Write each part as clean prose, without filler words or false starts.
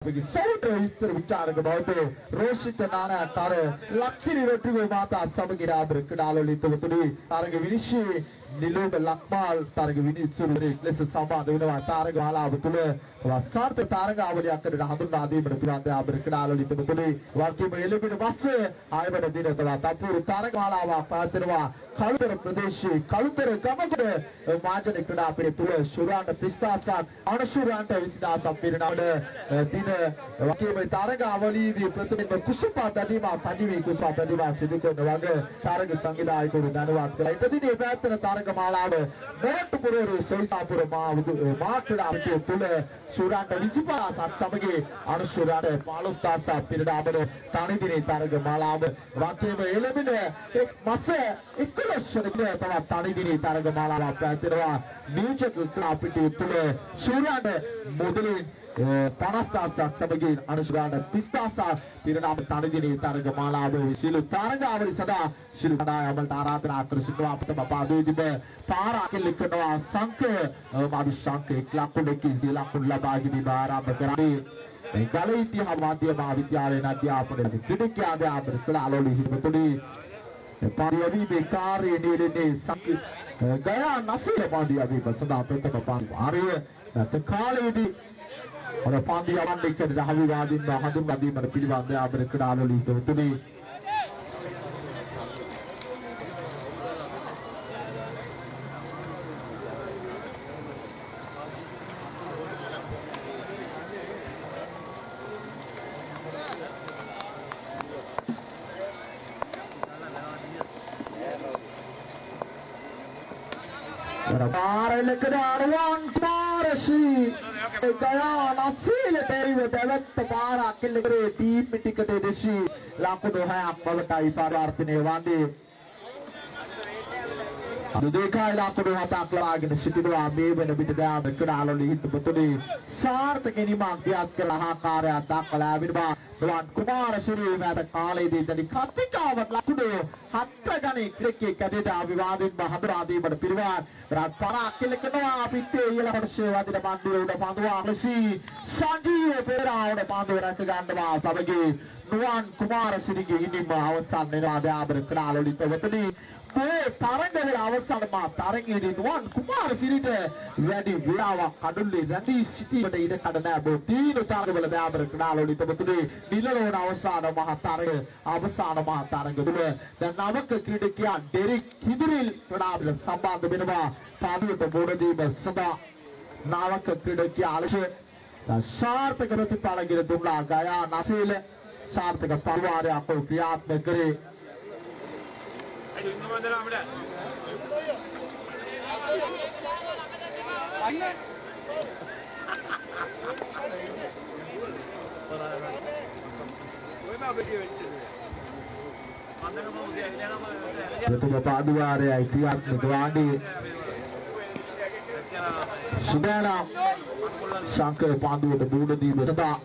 අපගේ සෞට විස්තර විචාරක බවට රෝෂිත නානාකාර ලක්ෂ්මී රොටිගෝ මාතා සමගින් ආබර ක්‍රීඩාලවලින් තුතුනි තරග විනිශ්චය නිලෝක ලක්මාල් තරග විනිශ්චය ලෙස සම්බන්ධ වෙනවා තරග මාලාව තුළ සාර්ථක තරග අවධියක් කරන හඳුන්වා දීමට පිළිබඳ ආබර ක්‍රීඩාලවලින් තුතුනි වර්ගයේ එළඹෙන පස්සේ ආයතන දින තුළ තපුරු තරග මාලාවක් පවත්වනවා කළුතර ප්‍රදේශයේ කළුතර ගමකට මාජන ක්‍රීඩා පිරිතුල ශුරාන්ට 30000ක් අනුශුරාන්ට 20000ක් පිරිනමන දින වගේම තරග අවලීදී ප්‍රථම කුසපා දඩිම සජීවී කුසපා දඩිම සිදු කරන වගේ තරග සංවිධායකවරු දැනුවත් කළා. ඉදිරියේ පැවැත්වෙන තරග මාලාව මොරටුපුරේ සොයිසාපුර මාක්‍රීඩා පිරිතුල ශුරාන්ට 25000ක් සමග අනුශුරාන්ට 15000ක් පිරිනමන තනිදිනේ තරග මාලාව වගේම එළඹෙන එක් මාස 11 වෙනිදා තනිදිනේ තරග මාලාවක් පැවැත්වෙනවා. නියුජ ක්‍රීඩා පිටිය තුල ශුරාන්ට මුදලින් 50000ක් සමගින් අනුශුරාන්ට 30000ක් පිරිනමන තනිදිනේ තරග මාලාවේ ශිලු තරගාවලි සදා ශිලු කණ්ඩායමට ආරාධනා කර සිටිනවා. අපිට බපාදීදිම පාරාකෙල් කරනවා සංක මාදි සංක 1 ලකුණකින් ලකුණු ලබා ගැනීම ආරම්භ කරන්නේ. ගලීතිය මාධ්‍ය මහාවිද්‍යාලයේ අධ්‍යාපන ක්‍රීඩකයාගේ ආදර ක්‍රීඩාලවලින් හිටපොතුනි පාරියවි බේකාරයේ නිලනේ සංක ගයා නසීල පාන්දියාවේ සදා ප්‍රථම පාරිය නැත කාලයේදී අර පාන්දියාවන් එක්ක දහවිවාදින් හඳුන්වා දීමට පිළිබඳ ආදර ක්‍රීඩාලවලින් හිටපොතුනි පාරලකදාරවන් කුමාරශ්‍රී ගයා නසීල දෙවිව පැවැත්ත පාරාකෙල් කරේ ටීම් ටිකට දෙශී ලකුණු 6ක් බවටයි පරිවර්තනය වන්නේ. දෙකයි ලකුණු 7ක් ලබාගෙන සිටිනවා මේ වෙන විට දාම ක්‍රීඩාලවලින් හිටපොතුනි සාර්ථක නිමක් දියත් කළ ආකාරයක් දක්වලා ආවිනවා. රුවන් කුමාරශ්‍රී මත කාලයේදී තනි කතිකාවක් ලකුණු 7 ගණන් ක්‍රිකට් කඩේට අවිවාදින් හඳුනා දීමට පිළිවන් රත් පරාක්කල කරනවා පිටේ ඉහළ කොටසේ වදින පන්දුව උඩ පන්දුවා ලෙසී සංජීව පෙරාවට පන්දුව රැක ගන්නවා සමගී රුවන් කුමාරශ්‍රීගේ ඉනිම අවසන් වෙනවා ආබර ක්‍රීඩාලවලින් තවතනි මේ තරගවල අවසන් මා තරගයේදී රුවන් කුමාරශ්‍රීට වැඩි වේලාවක් කඩුල්ලේ රැඳී සිටීමට ඉඩ කඩ නැහැ. බෝ තීන තරගවල ආබර ක්‍රීඩාලවලින් තවතනි නිලරෝණ අවසාන මහ තරග අවසාන මහ තරග තුල දැන් නවක ක්‍රීඩකයා ඩෙරික් හිදිරිල් ක්‍රීඩාවල සම්බන්ධ වෙනවා. පාදුවට බෝඩදීම සදා නාවක ක්‍රීඩකයා අලස සාර්ථක ප්‍රතිඵල ගෙන දුන්නා. ගයා නසීල සාර්ථක පරිවාරයක් ක්‍රියාත්මක කරේ. ප්‍රථම පාදුවාරයයි ක්‍රියාත්මක වන්නේ. සුදානම් ශංකර පාදුවට බෝඩ දීම සදා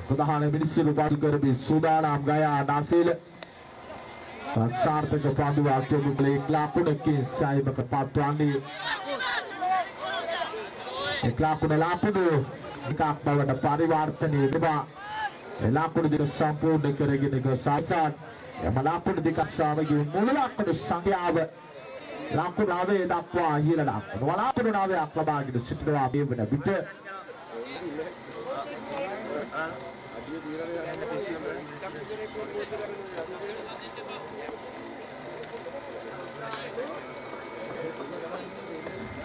ප්‍රධාන මිනිස්සු පාසු කරපි සුදානම් ගයා නසීල සාර්ථක පාදුවක් යොමුකලේ ලකුණකින් සයිබක පත්වන්නේ. ලකුණ එකක් බවට පරිවර්තනය වෙනවා. ලකුණු දෙක සම්පූර්ණ කරගෙන ගොස් ආසන් එම ලකුණු දෙක සමගින් මුළු ලකුණු සංඛ්‍යාව ලකුණු 9 දක්වා ඉහළ ලකුණු ලකුණු 9ක් ලබාගෙන සිටිනවා මේ වන විට.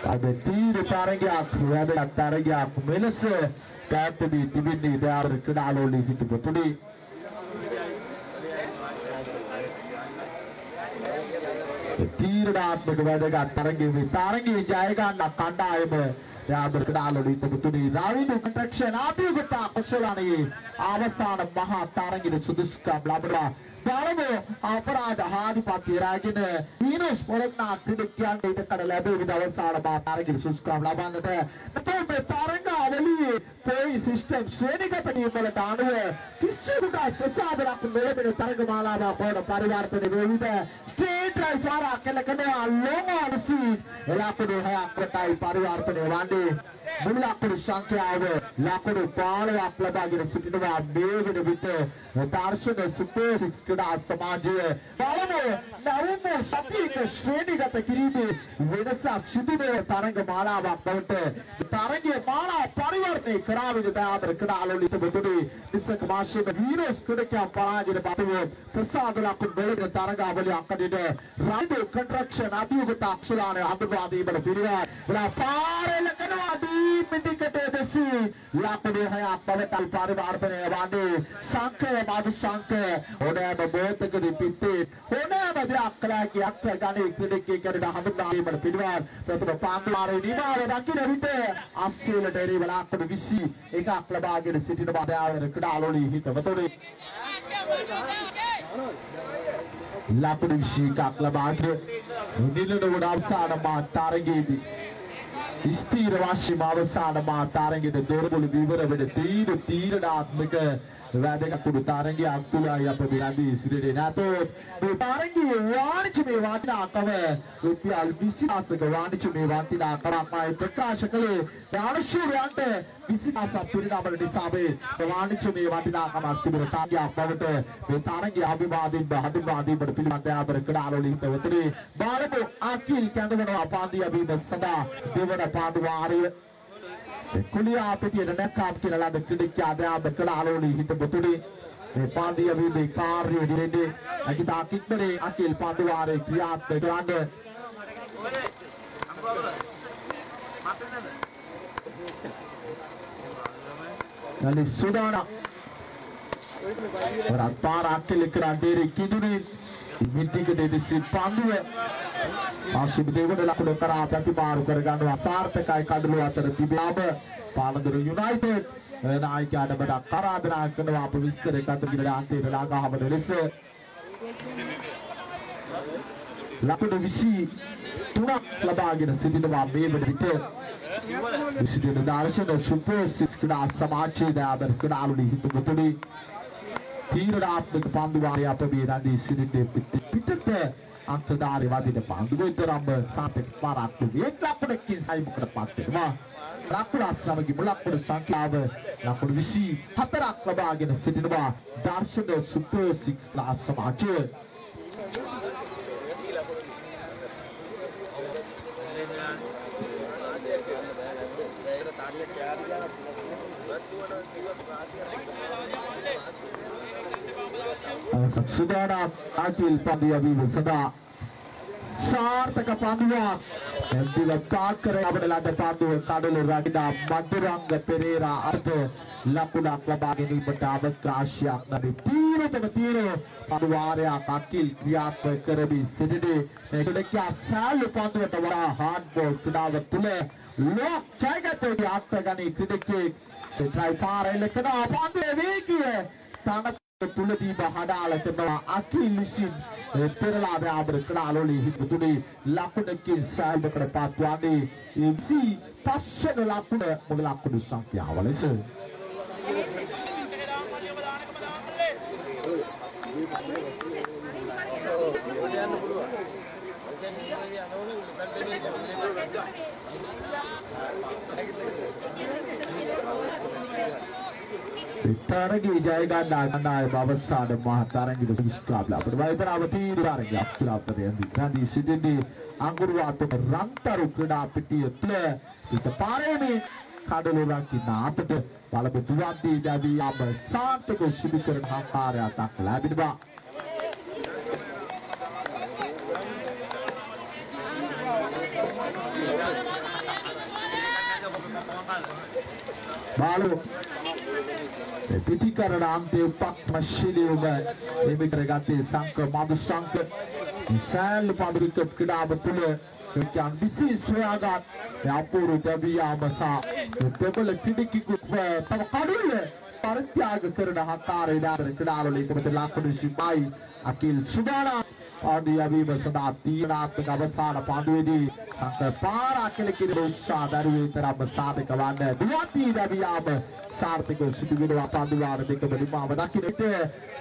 අද තීර තරගයක් වැදගත් තරගයක් මෙලෙස පැවැත්වී තිබෙන්නේ ආබර ක්‍රීඩාලවලින් හිටපොතුනි. තීරණාත්මක වැදගත් තරගයේ තරගයේ ජය ගන්න කණ්ඩායම ආබර ක්‍රීඩාලවලින් හිටපොතුනි. රාවිදු කන්ට්‍රැක්ෂන් ආපියුගත කුසලණී අවසාන මහා තරගයේ සුදුසුකම් ලැබුණා. පළමු අපරාධ ආධිපත්‍ය රැගෙන ඊනස් පොරොත්නා ක්‍රීඩකයන්ට ඉඩකඩ ලැබෙන අවසාන මහා තරගයේ සුදුසුකම් ලබන්නට තොපේ තරගාවලියේ පොයි සිස්ටම් ශ්‍රේණිගත නියමවලට අනුව කිසිදුක ප්‍රසාද ලකුණු මෙලෙමින් තරග මාලාවක් බවට පරිවර්තනය වෙවිද ස්ට්‍රේට් රයිට් පාරක් කෙලකනවා ලොං ඔන් සීට් ලකුණු 6ක් කොටයි පරිවර්තනය වන්නේ මුළු ලකුණු සංඛ්‍යාව ලකුණු 15ක් ලබාගෙන සිටිනවා මේ වෙන විට දර්ශන සුපර් 6 ක්‍රීඩා සමාජය බලමු නවම සතියක ශ්‍රේණිගත කිරීමේ වෙනසක් සිදුවේ තරග මාලාවක් බවට තරගයේ මාලා පරිවර්තනය කරාවිද දාතර ක්‍රීඩාලෝලිත බුදුනේ නිසක මාශයේ වීරස් ක්‍රීඩකයන් පරාජයට පසුව ප්‍රසාද ලකුණු වලට තරගාවලිය අකඩේට රයිඩ් කන්ස්ට්‍රක්ෂන් අභියෝගත අක්ෂරාණය හඳුන්වා දීමට පිළිවෙල වලා පාරෙල කරනවා පිටිකට දෙසී ලකුණු 6ක් බවට පරිවර්තනය වන්නේ සංකය මාදු සංකය ඕනෑම බෝතකදී පිටේ ඕනෑම දෙයක් කළා කියක් ගන්නේ ක්‍රීඩකයෙක් කරන හඳුන්වා දීමට පිළිවෙල ප්‍රථම පාන්දුවාරේ නිමාව දකින්න විට අස්සෙලට එරෙහිව ලකුණු 21ක් ලබාගෙන සිටින බදාවර ක්‍රීඩාලෝලී හිතවතුනි ලකුණු 21ක් ලබාගෙන නිලන වඩ අවසාන මාතරගයේදී ස්ථීර වාශිම අවසාන මාතරගයේ දොරබුළු විවර වෙන තීරණාත්මක වැදගත් තරගයක් තුලයි අප බිරඳී සිටින්නේ නැතොත් මේ තරගයේ වාණිජමය වටිනාකම රුපියල් 20000ක වාණිජමය වටිනාකමයි ප්‍රකාශ කළේ යාළුවන්ට 20000ක් පිරිනමන නිසා මේ වාණිජමය වටිනාකමක් තිබෙන තරගයක් බවට මේ තරගයේ අභිවාදින් හඳුන්වාදීමට පිළිබඳ ආදර ක්‍රීඩාලෝලී හිතවතුනි බලමු අකිල් කැඳවනවා පාන්දිය බීම සඳහා දෙවන පාන්දුවාරය कुलिया पिटिए नकाब की लड़ा दक्कड़ क्या दे आप दक्कड़ आलोली हित बतुड़ी पांडी अभी भी कार्य डिलेंडे अकित आकित में अकिल पांडवारे किया तेरांग नली सुदाना और अपार अकिल करांडेरी किधुनी मिट्टी के देसी पांडुए ආශිබ් දෙවන ලකුණු කරා ප්‍රතිමාරු කර ගන්නවා සාර්ථකයි කඩළු අතර තිබාම පාලදර යුනයිටඩ් නායකයාට බඩ කරාදනා කරනවා අප විස්තර එකතු කියලා අන්තිමට ලාගහමන ලෙස ලකුණු 23ක් ලබාගෙන සිටිනවා මේ වෙනවිට විසිදෙන දර්ශන සුපර් 6 ක්‍රීඩා සමාජයේ දාබර ක්‍රීඩාලුනි හිතුමුතුනි තීරණාත්මක පන්දුවාරය අප මේ රදී සිටින්නේ පිටත अंतदार वादी ने पांडुगो इतराम सात पाराक एक लाखों साई बुकड़ पाते वाह लाखों आश्रम की मुलाकुड़ संख्याव लाखों विशी हतराक लबागे ने सिद्धवा दर्शन सुपर 6 क्लास समाज सुदाना अकिल पांड्या भी सदा सार्थक पांडुआ दिल पाक करे अपने लादे पांडु काडलो रागिना मधुरंग पेरेरा अर्थ लकुड़ा क्लबागे नहीं बटावत क्राशिया नदी तीरो पांडुआरे अकिल क्रियात्मक करे भी सिद्धे ने क्या साल पांडु तवरा हार्ड बॉल क्रीडावत तुले लोक जाएगा तो भी आत्मगानी क्रिकेट ट्राई पार लेकिन पांडु वेगी है ताना තුලදී බහඩාල කරනවා අකිල් විසින් පෙරලා ආදර ක්‍රීඩාලෝලී හිතුනේ ලකුණකින් සාල්බකට පාත්වානේ ඉසි පස්සන ලකුණ මොන ලකුණු සංඛ්‍යාව ලෙස තරගයේ ජය ගන්නාය අවසාන මහ තරගයේ විශ්වාසලා ප්‍රවයිතරවති තරගය අප්‍රාප්තය යන්දී සිටින්නේ අඟුරුවාත රන්තරු ක්‍රීඩා පිටිය තුළ පිට පාරේ කඩලු රකින්න අපට බලපු දුවන්දී දැවි අප සාර්ථක සිදු කරන ආකාරයක් ලැබෙනවා बालो පිටිකරණ අන්තයේ උපක්‍රමශීලීව එමිකර ගත්තේ සංක මදු සංක සෑල් පාඩුවික ක්‍රීඩාව තුළ ක්‍රිකට් විශේෂ සොයාගත් අපූර්ව දෙවියාමසා දෙබල ක්‍රීඩකෙකු තම කඩුල්ල පරිත්‍යාග කරන ආකාරය දාතර ක්‍රීඩාවල එකමද ලකුණු සිපයි අකිල් සුබානා පාඩිය වීම සදා තීරණාත්මක අවසාන පාඩුවේදී සංක පාරා කෙලකිරි උත්සාහ දරුවේ තරම් සාධක වන්න දුවන්දී දෙවියාම සාර්ථකව සිදු වෙනවා පාදුවාර දෙකම නිමාව දකින්නට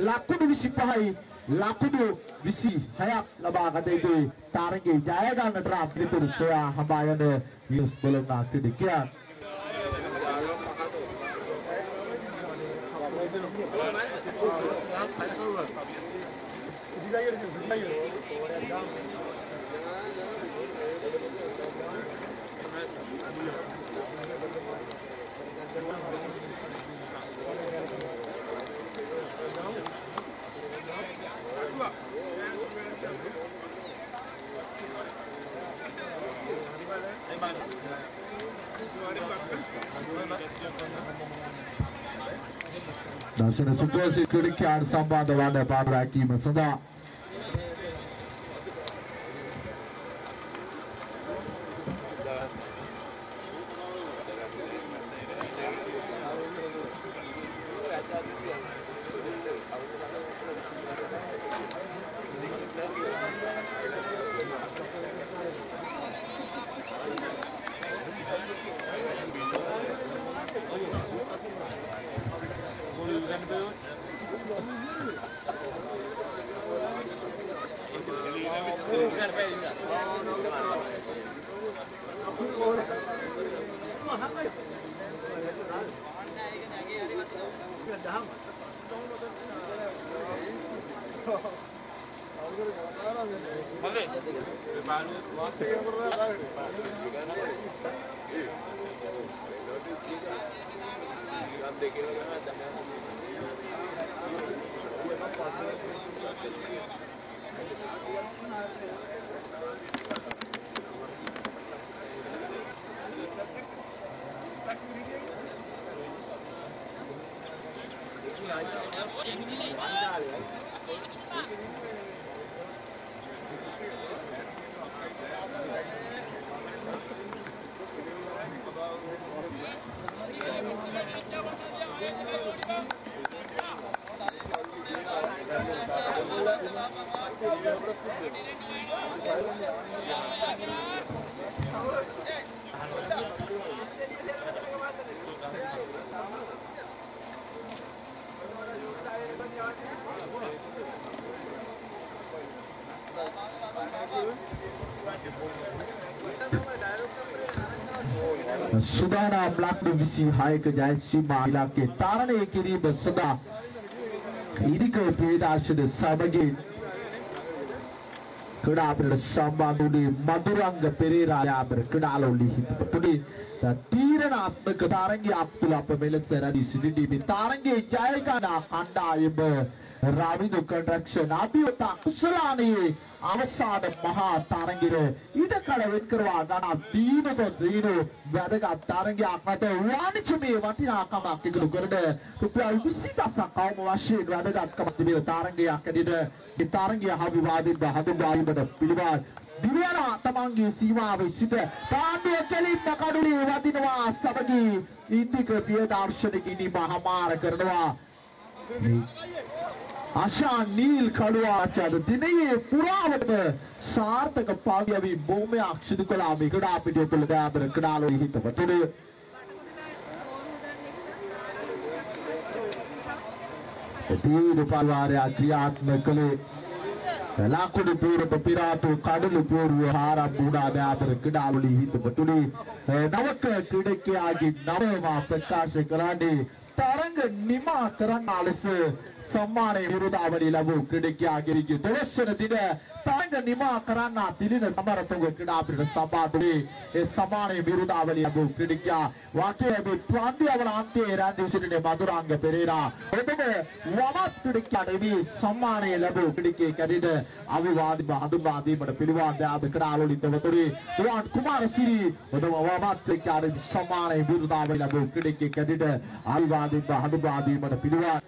ලකුණු 25යි ලකුණු 26ක් ලබා ගත යුතුයි තරගයේ ජය ගන්නට අපිරිතුරු සොයා හඹා යන වියස් බලනා ක්‍රීඩකයන් දර්ශන සුපර්සි ක්‍රීඩකයන් සම්බන්ධ වන පාඩු රැකීම සඳහා सुदाना लකුණු 26ක ජයශ්‍රී ඉලක්කය තරණය කිරීම සඳහා ඉදිකර ප්‍රේදාර්ශන සමගින් ක්‍රීඩාපිට සම්බන්ධ වුණේ මදුරංග පෙරේරා යාබර ක්‍රීඩාලෝලි හිතපතුනි තීරණාත්මක තරගයක් තුල අප මෙලෙස රැඳී සිටින්නේ තරගයේ ජය ගන්න කණ්ඩායම රාවිදු කන්ස්ට්‍රක්ෂන් අභිවත කුසලානයේ අවසාන මහා තරගිර ඊට කල වෙන් කරවා ගන්න දීන වැදගත් තරගයක් මත වාණිජමය වටිනාකමක් ඉදිරි කරන රුපියල් 20,000ක් අවම වශයෙන් වැදගත්කමක් තිබෙන තරගයක් ඇදින මේ තරගය අවිවාදිත හඳුන්වාදීමට පිළිවන් දිවයනා තමන්ගේ සීමාවේ සිට පාණ්ඩුව කෙලින්ම කඩුලේ වදිනවා සමගී ඉන්දික ප්‍රියදර්ශන කිනීම හමාර කරනවා आशा नील खड़ुआचार्य दिनये पुरावट सार्थक पाव्यवी बोमे अक्षित कला मिगड़ा पिटियो कुल दाबर कडालो हित बतुरे तीन पालवारे क्रियात्मक कले लाकुडी पूर्व पिरातो काडलु पूर्व हारा बूडा दाबर कडालो हित बतुरे नवक क्रीडके आगे नववा प्रकाश करांडे तरंग निमा करनालस सम्माने विरोधावली लबु क्रीडकियागिरिगे दवसन दिन तरंग निमा करना तिलिन समर्थक क्रीडापिट सभापति ए सम्माने विरोधावली लबु क्रीडकिया वाक्यवे प्रांतीयवलांते रांदिसिने मधुरांग पेरेरा ओदमे वमत क्रीडकिया देवी सम्माने लबु क्रीडके करिद अविवाद बहादुरवादी बड पिलवान दाब क्रीडालोली तवतुरी दुवान कुमार सिरी ओदम वमत क्रीडकिया देवी सम्माने विरोधावली लबु क्रीडके करिद अविवाद बहादुरवादी बड पिलवान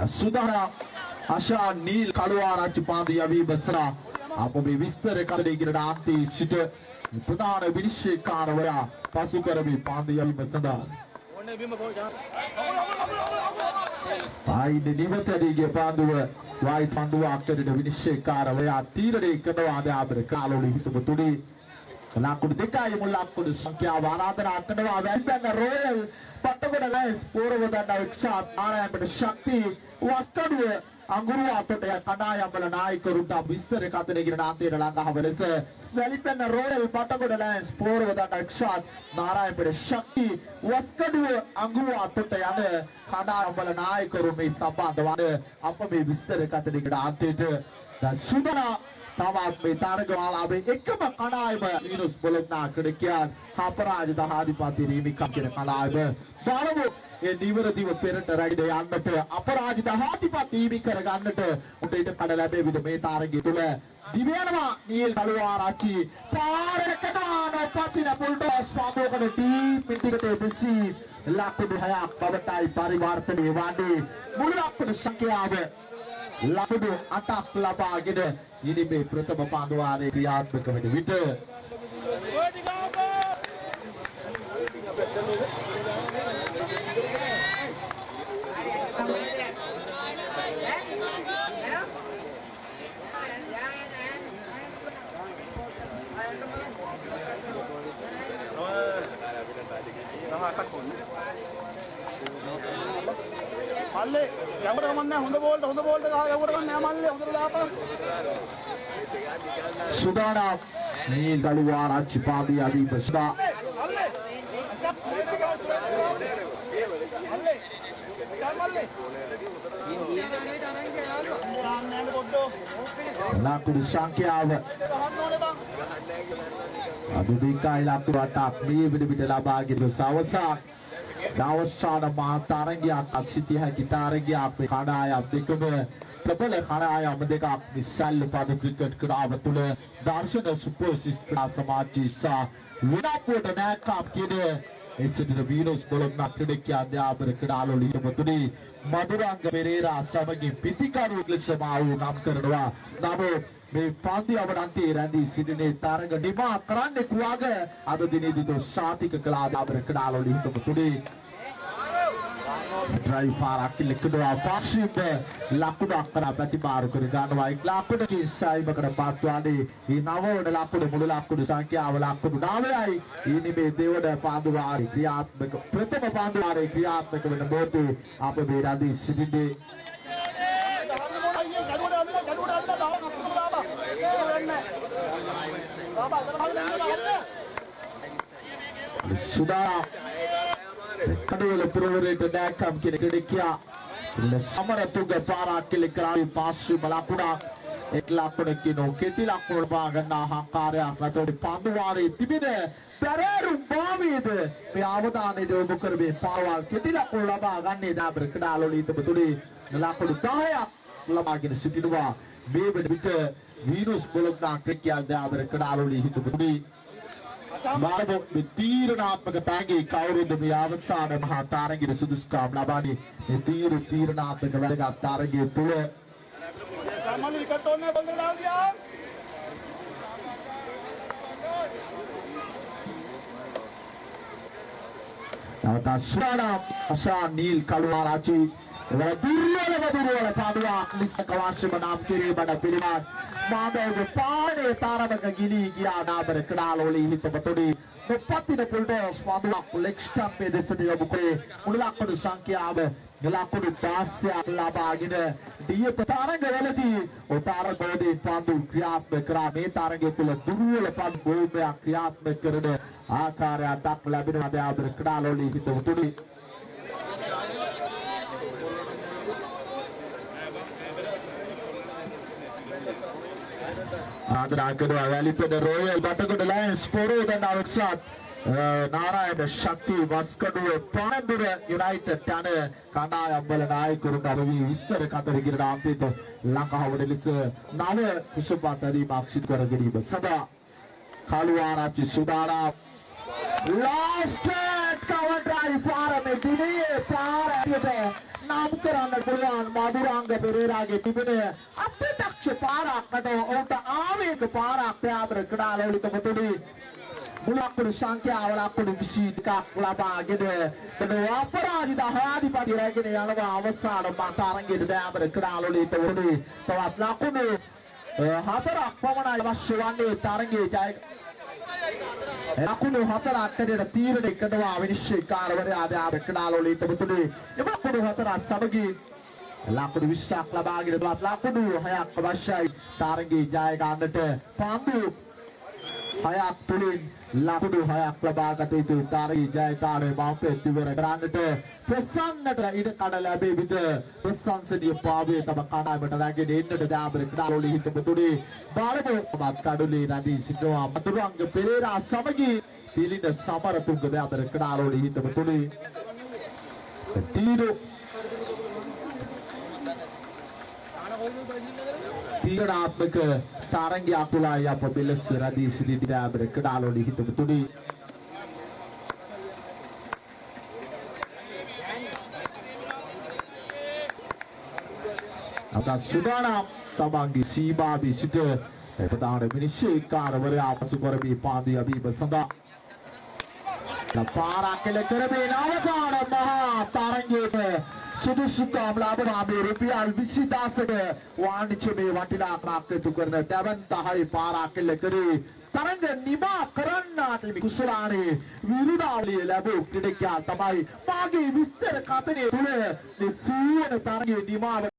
सुधारा आशा नील कड़ुआराची पांदी अभी बसरा आप भी विस्तार करने की रांती सिट प्रधान विनिश्चयकार वया पासुकर भी पांदी अभी बसरा आई निवत अधिके पांडुव वाई पांडुव आकर विनिश्चयकार वया तीर रे कड़वा दे आप कालोली हित बतुड़ी Lakudu dekai mulakudu සංඛ්‍යාව ආරාධනා කරනවා වැල්පැන්න රොයල් පට්ටගොඩ ලයන්ස් පූර්වදණ්ඩ වික්ෂාත් ආරයන්ට ශක්ති වස්කඩුව අඟුරු අතට කණ්ඩායම්වල නායකරුන්ට විස්තර කතන ගිරණ අන්තයට ළඟාව ලෙස වැලිපැන්න රොයල් පට්ටගොඩ ලයන්ස් පූර්වදණ්ඩ වික්ෂාත් නාරයන්ට ශක්ති වස්කඩුව අඟුරු අතට යන කණ්ඩායම්වල නායකරුන් මේ සම්බන්ධ වන අප මේ විස්තර කතන ගිරණ අන්තයට සුබනා තවත් මේ තරගාලාවේ එකම කණ්ඩායම ඊනස් බොලොග්නා ක්‍රීඩකයන් අපරාජිත ආධිපත්‍ය රීමිකම් කියන කණ්ඩායම බලමු ඒ නිවරදිව පෙරට රැගෙන යන්නට අපරාජිත ආධිපත්‍ය හිමි කර ගන්නට උඩට කඩ ලැබෙවිද මේ තරගය තුල දිව්‍යනවා නීල් කළුආරච්චි පාරකට නොපතින පුල්ටෝස් පාදෝකඩ ටීම් පිටිකට දෙසි ලකුණු 6ක් බවටයි පරිවර්තනය වන්නේ මුළු ලකුණු සංඛ්‍යාව ලකුණු 8ක් ලබාගෙන ඉනිමේ ප්‍රථම පාන්දුවාරයේ ක්‍රියාත්මක වන විට මල්ලේ යවර ගමන්නේ හොඳ බෝල්ට ගහ යවර ගමන්නේ මල්ලේ හොඳට දාපන් සුදානම් නීල් කළුආරච්චි පාදී අදීප සුදා ලකුණු සංඛ්‍යාව අදුදිකයි ලකුණු 8ක් මේ විදිහට ලබාගෙන සවසක් දවසාන මා තරගයක් අසිතිය හැකි තරගයක් මේ කණ්ඩායම් දෙකම ප්‍රබල කණ්ඩායම් දෙකක් විශාල පද ක්‍රිකට් ක්‍රාව තුළ දර්ශන සුපර්සිස්ට් සමාජී සහ විනාපුවට නැකම් කියන එසිට වීනස් බොලොග්නා ක්‍රීඩකයා අධ්‍යාපන ක්‍රීඩාලවල ඉතුරුතුනි මදුරංග පෙරේරා සමගින් පිටිකරු ලෙස මාවු නම් කරනවා නමුත් මේ පන්දු අවරන්තේ රැඳී සිටිනේ තරග නිමා කරන්න කුවාග අද දිනේදී සාතික කළා අධ්‍යාපන ක්‍රීඩාලවල ඉතුරුතුනි ड्राइव पारा के लिखदवा पासिब लाकुड अक्करा प्रतिबार कर गानवा एक लाकुड की साई बकड़ पात्वाने ई नवोड लाकुड मुडु लाकुड संख्याव लाकुड नावयाई इनि मे देवड पांदुवारी क्रियात्मक प्रथम पांदुवारी क्रियात्मक වෙන බෝතු අප මේ රදී සිටින්නේ සුදා කඩවල පුරවරේට දැක්කම් කියන ක්‍රීඩකයා සමරතුග පාරාක්කලි කරාවි පාස්සු බලාකුණා එක් ලකුණකින් කෙටි ලකුණ බා ගන්නා ආකාරයක් රටේ පන්දුවාරේ තිබෙන පෙරේරුම් භාවීද මේ අවධානය යොමු කරමින් පාරවල් කෙටි ලකුණ ලබා ගන්නේ දාබර කඩාලෝලීත පුතුලි ලකුණු 10ක් ලබාගෙන සිටිනවා මේ වෙන විට වීනස් බොලොග්නා ක්‍රීඩකයා දාබර කඩාලෝලී හිටපුතුලි මාර්ගෝ තීරණාත්මක තාගේ කවුරුද මේ අවසාන මහා තරගයේ සුදුසුකම් ලබන්නේ මේ තීරණාත්මක වැඩගත් තරගයේ තුල සම්මාන විකට් ඕනේ බංග දාවියා අවතාසුරා අසා නීල් කළුආරච්චි දුර්වල පාඩුවා ලිස්සක වාශ්‍යම නාම කිරේ බඩ පිළිමාත් මාදවගේ පානේ තාරමක ගිනි ගියා නාබර කඩාලෝලී හිතපතොඩි මුප්පත්තින පුල්ටෝස් පාදුවක් ලෙග් ස්ටම්පේ දෙසට යොමු කරේ මුළු ලකුණු සංඛ්‍යාව ලකුණු 5ක් ලබාගෙන දීප තරගවලදී තරගෝදී පන්දු ක්‍රියාත්මක කරා මේ තරගය තුළ දුර්වල පන්දු ගෝලයක් ක්‍රියාත්මක කරන ආකාරයක් දක් ලැබෙනවා නාබර කඩාලෝලී හිතපතොඩි ආදරාකඩ වැලිපෙඩ රොයල් බටකොඩ ලයන්ස් පොරෝදන අවක්සත් නාරායන ශක්ති වස්කඩුව පානදුර යුනයිටඩ් යන කණ්ඩායම් වල නායකවරුන් අරවි විස්තර කතර කිරණ අන්තිමට ලංකාවට ලෙස නව විශ්වපත් අධිමාක් සිදු කර ගැනීම සඳහා කළුආරච්චි සුදාරා ලාස්ට් කවර් ඩ්‍රයිව් පාරමේ දිනේ පාරට නම් කරන්න පුළුවන් මදුරංග පෙරේරාගේ තිබෙන අපිටක්ෂ පාරකට උන්ට ආවේග පාරක් ත්‍යාබර කඩාලවලිත පුතුලි මුලක්කුඩු සංඛ්‍යාව ලකුණු 22ක් ලබාගෙන මේ අපරාජිත ආධිපත්‍ය රැගෙන යනවා අවසාන මාතරංගයේ ත්‍යාබර කඩාලවලිත පුතුලි තවත් ලකුණු 4ක් පමණයි අවශ්‍ය වන්නේ තරගයේ ජය ලකුණු 4ක් ඇතුළත තීරණය කරනවා විනිශ්චයකාරවරයා ආදාය ක්‍රීඩාලෝලී තුමුතුනේ එම ලකුණු 4 සමගින් ලකුණු 20ක් ලබාගෙන ලකුණු 6ක් අවශ්‍යයි තරගයේ ජය ගන්නට පන්දු 6ක් තුලින් ලකුණු 6ක් ලබාගත යුතු තරගයේ ජයකාරී මාපෙත් ඉවර කරන්නට ප්‍රසන්නට ඉඩ කඩ ලැබේ විට ප්‍රශංසනීය පාවයේ තම කණ්ඩායමට රැගෙන එන්නට දාබර ක්‍රීඩාලෝලී හිතමුතුනේ බාලබෝමත් කඩුලේ රැඳී සිටිනවා මතුරුංග පෙරේරා සමගින් පිළිඳ සමරතුංග දාබර ක්‍රීඩාලෝලී හිතමුතුනේ තීරණාත්මක තරගයක් තුලයි අප බෙලස් රැඳී සිටි දාබර ක්‍රීඩාලෝලී හිතමුතුනේ අද සුදානම් තමන්ගේ සීමාවේ සිට ප්‍රධාන විනිශ්චයකාරවරයා පසු කරමි පාන්දු යැවීම සඳහා පාරක් කෙල කරමින් අවසාන මහා තරගයේ සුදුසුකම් ලබන මේ රුපියල් 20000ක වාණිජ්‍යමය වටිනාකමක් එකතු කරන දැවන්තහයි පාරක් කෙල කරේ තරග නිමා කරන්නාට කුසලානේ විරුදාවලිය ලැබූ ක්‍රීඩකයා තමයි මාගේ විස්තර කතනේ තුල මේ සූවන තරගයේ නිමාව